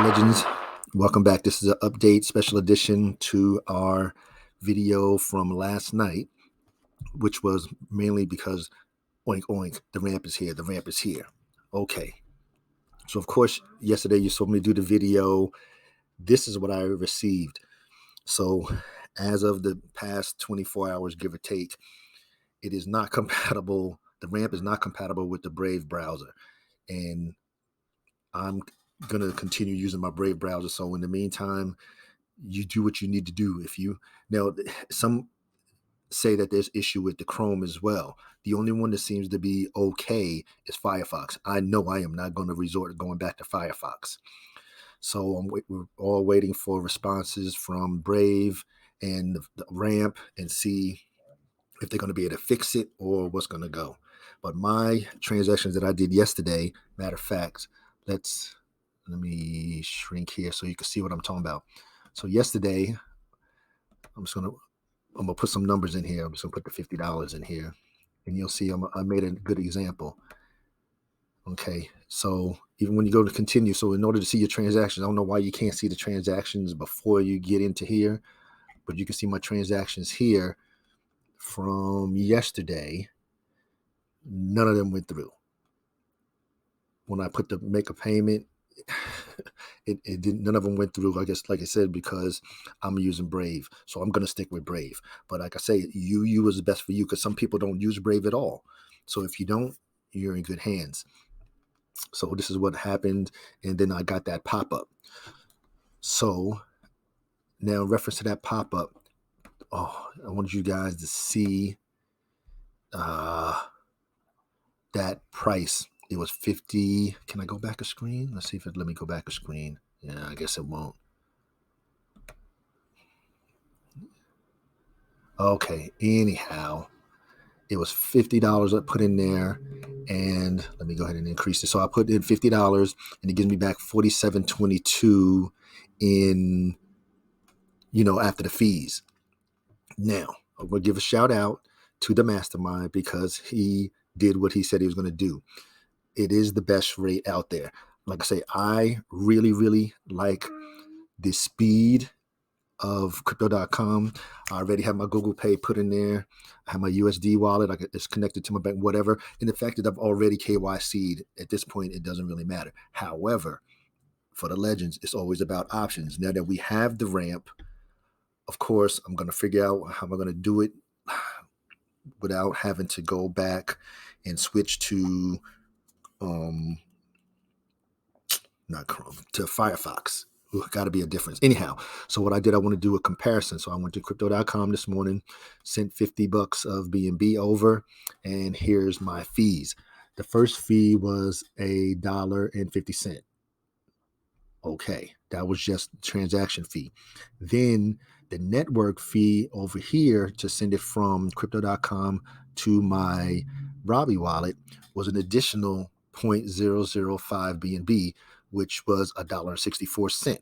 Legends, welcome back. This is an update special edition to our video from last night, which was mainly because oink oink, the ramp is here, the ramp is here. Okay, so of course yesterday you saw me do the video. This is what I received. So as of the past 24 hours, give or take, it is not compatible. The ramp is not compatible with the Brave browser, and I'm going to continue using my Brave browser. So in the meantime, you do what you need to do. Now, some say that there's issue with the Chrome as well. The only one that seems to be okay is Firefox. I know I am not going to resort to going back to Firefox. So we're all waiting for responses from Brave and the ramp and see if they're going to be able to fix it or what's going to go. But my transactions that I did yesterday, matter of fact, let me shrink here so you can see what I'm talking about. So yesterday, I'm gonna put some numbers in here. I'm just gonna put the $50 in here, and you'll see I made a good example. Okay, so even when you go to continue, so in order to see your transactions, I don't know why you can't see the transactions before you get into here, but you can see my transactions here from yesterday. None of them went through. When I put the make a payment, it didn't. None of them went through. I guess, like I said, because I'm using Brave, so I'm gonna stick with Brave. But like I say, you use the best for you, because some people don't use Brave at all. So if you don't, you're in good hands. So this is what happened, and then I got that pop up. So now, in reference to that pop up, I wanted you guys to see that price. It was 50. Can I go back a screen? Let's see if it let me go back a screen. Yeah, I guess it won't. Okay, anyhow, it was $50 I put in there, and let me go ahead and increase it. So I put in $50, and it gives me back $47.22 in, after the fees. Now, I'm going to give a shout out to the mastermind because he did what he said he was going to do. It is the best rate out there. Like I say, I really, really like the speed of Crypto.com. I already have my Google Pay put in there. I have my USD wallet. It's connected to my bank, whatever. And the fact that I've already KYC'd, at this point, it doesn't really matter. However, for the legends, it's always about options. Now that we have the ramp, of course, I'm going to figure out how I'm going to do it without having to go back and switch to not Chrome, to Firefox. Got to be a difference. Anyhow, so what I did, I want to do a comparison. So I went to crypto.com this morning, sent $50 of BNB over, and here's my fees. The first fee was $1.50. Okay, that was just the transaction fee. Then the network fee over here to send it from crypto.com to my Robbie wallet was an additional 0.005 BNB, which was $1.64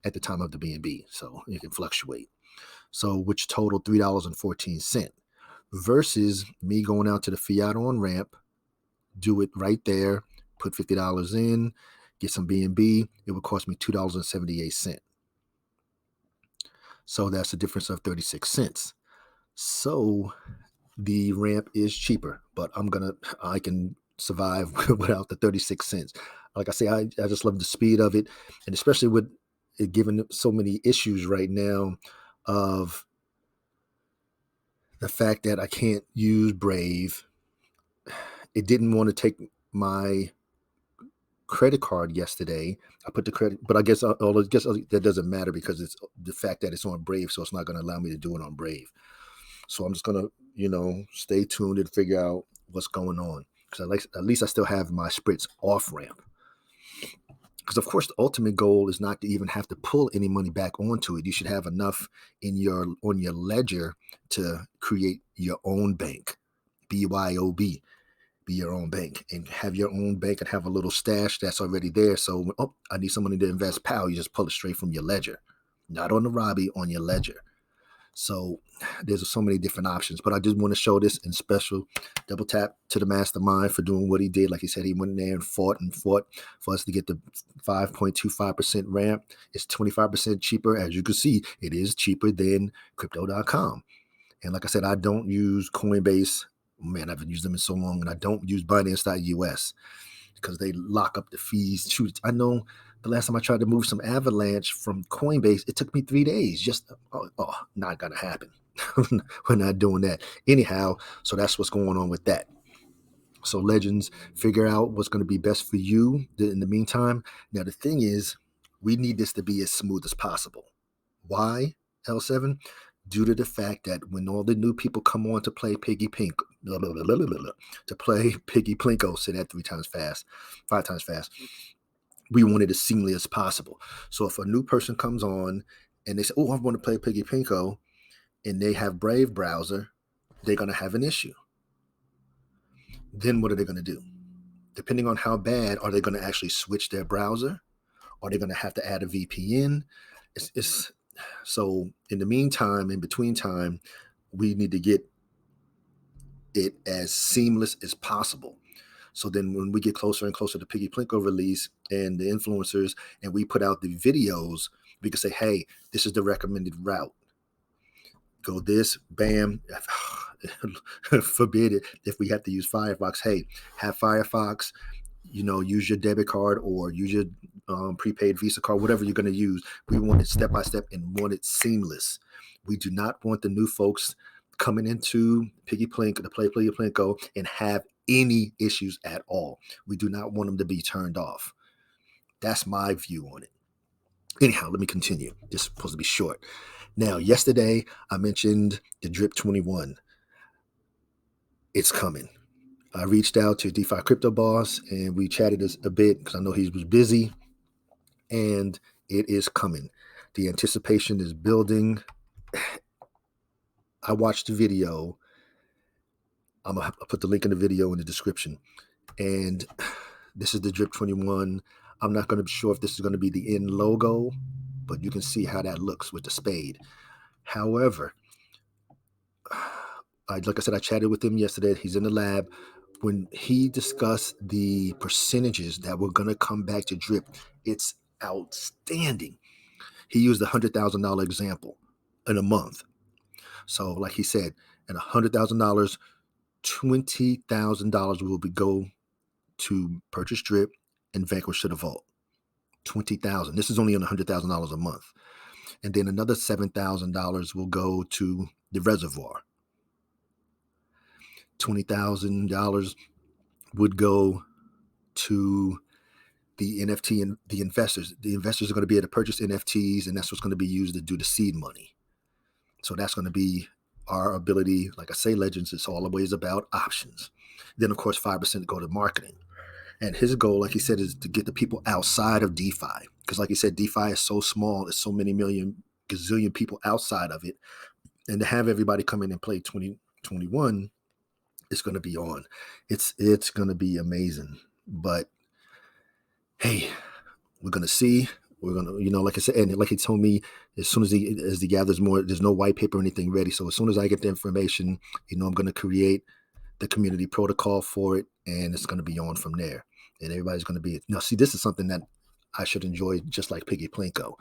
at the time of the BNB. So it can fluctuate. So which totaled $3.14 versus me going out to the Fiat on ramp, do it right there, put $50 in, get some BNB. It would cost me $2.78. So that's a difference of 36 cents. So the ramp is cheaper, but I can survive without the 36 cents. Like I say, I just love the speed of it, and especially with it given so many issues right now of the fact that I can't use Brave. It didn't want to take my credit card yesterday. I put the credit, but I guess that doesn't matter because it's the fact that it's on Brave, so it's not going to allow me to do it on Brave. So I'm just going to, stay tuned and figure out what's going on, because at least I still have my Spritz off ramp. Because of course the ultimate goal is not to even have to pull any money back onto it. You should have enough on your ledger to create your own bank, BYOB. Be your own bank and have your own bank and have a little stash that's already there. So, I need somebody to invest. Pow, you just pull it straight from your ledger, not on the Robbie, on your ledger. So there's so many different options, but I just want to show this in special. Double tap to the mastermind for doing what he did. Like he said, he went in there and fought for us to get the 5.25% ramp. It's 25% cheaper. As you can see, it is cheaper than crypto.com. And like I said, I don't use Coinbase. Man, I haven't used them in so long. And I don't use Binance.us because they lock up the fees. Shoot, I know the last time I tried to move some Avalanche from Coinbase, it took me 3 days. Just, not going to happen. We're not doing that. Anyhow, so that's what's going on with that. So legends, figure out what's going to be best for you in the meantime. Now, the thing is, we need this to be as smooth as possible. Why, L7? Due to the fact that when all the new people come on to play Piggy Pink, to play Piggy Plinko, say that 5 times fast, we want it as seamless as possible. So if a new person comes on and they say, oh, I want to play Piggy Pinko, and they have Brave browser, they're going to have an issue. Then what are they going to do? Depending on how bad, are they going to actually switch their browser? Are they going to have to add a VPN? So in the meantime, in between time, we need to get it as seamless as possible. So then when we get closer and closer to Piggy Plinko release and the influencers, and we put out the videos, we can say, hey, this is the recommended route. Go this, bam. Forbid it if we have to use Firefox. Hey, have Firefox, use your debit card or use your prepaid Visa card, whatever you're going to use. We want it step by step and want it seamless. We do not want the new folks coming into Piggy Plink, the Play Plinko, and have any issues at all. We do not want them to be turned off. That's my view on it. Anyhow, let me continue. This is supposed to be short. Now, yesterday, I mentioned the Drip 21. It's coming. I reached out to DeFi Crypto Boss, and we chatted a bit because I know he was busy, and it is coming. The anticipation is building. I watched the video. I'm going to put the link in the video in the description. And this is the Drip 21. I'm not going to be sure if this is going to be the end logo, but you can see how that looks with the spade. However, like I said, I chatted with him yesterday. He's in the lab. When he discussed the percentages that were going to come back to Drip, it's outstanding. He used a $100,000 example in a month. So like he said, at $100,000, $20,000 will go to purchase Drip and Vanquish to the vault. $20,000. This is only on $100,000 a month. And then another $7,000 will go to the reservoir. $20,000 would go to the NFT and the investors. The investors are going to be able to purchase NFTs, and that's what's going to be used to do the seed money. So that's going to be our ability. Like I say, Legends, it's always about options. Then, of course, 5% go to marketing. And his goal, like he said, is to get the people outside of DeFi. Because like he said, DeFi is so small. There's so many gazillion people outside of it. And to have everybody come in and play 2021, it's going to be on. It's going to be amazing. But, hey, we're going to see. We're going to, like I said, and like he told me, as soon as he gathers more, there's no white paper or anything ready. So as soon as I get the information, I'm going to create the community protocol for it, and it's going to be on from there. And everybody's going to be, now see, this is something that I should enjoy just like Piggy Plinko.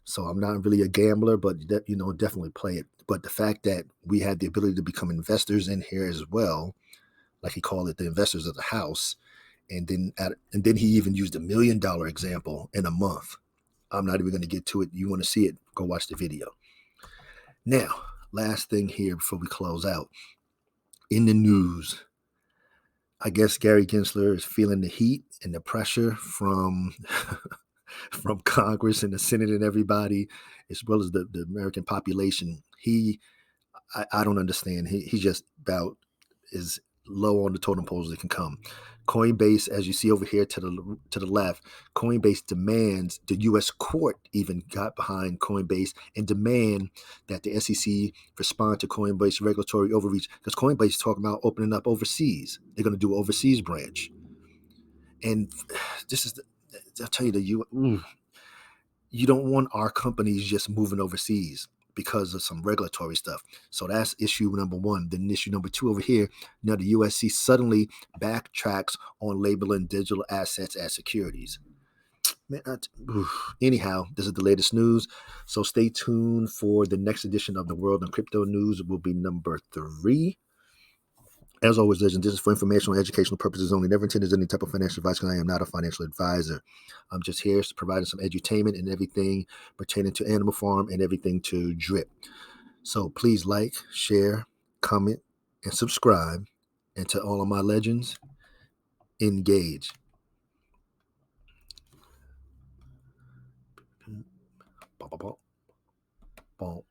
So I'm not really a gambler, but definitely play it. But the fact that we had the ability to become investors in here as well, like he called it, the investors of the house, and then he even used $1 million example in a month. I'm not even going to get to it. You want to see it, go watch the video. Now, last thing here before we close out. In the news, I guess Gary Gensler is feeling the heat and the pressure from from Congress and the Senate and everybody, as well as the American population. I don't understand. He just about as low on the totem pole as it can come. Coinbase, as you see over here to the left, Coinbase demands, the U.S. court even got behind Coinbase and demand that the SEC respond to Coinbase regulatory overreach, because Coinbase is talking about opening up overseas. They're going to do an overseas branch. And this is, I'll tell you, you don't want our companies just moving overseas. because of some regulatory stuff. So that's issue number one. Then issue number two over here, now the USC suddenly backtracks on labeling digital assets as securities. Man, anyhow, this is the latest news. So stay tuned for the next edition of the World and Crypto News. It will be number 3. As always, legends, this is for informational and educational purposes only. Never intended as any type of financial advice because I am not a financial advisor. I'm just here providing some edutainment and everything pertaining to Animal Farm and everything to drip. So please like, share, comment, and subscribe. And to all of my legends, engage. Bom, bom, bom. Bom.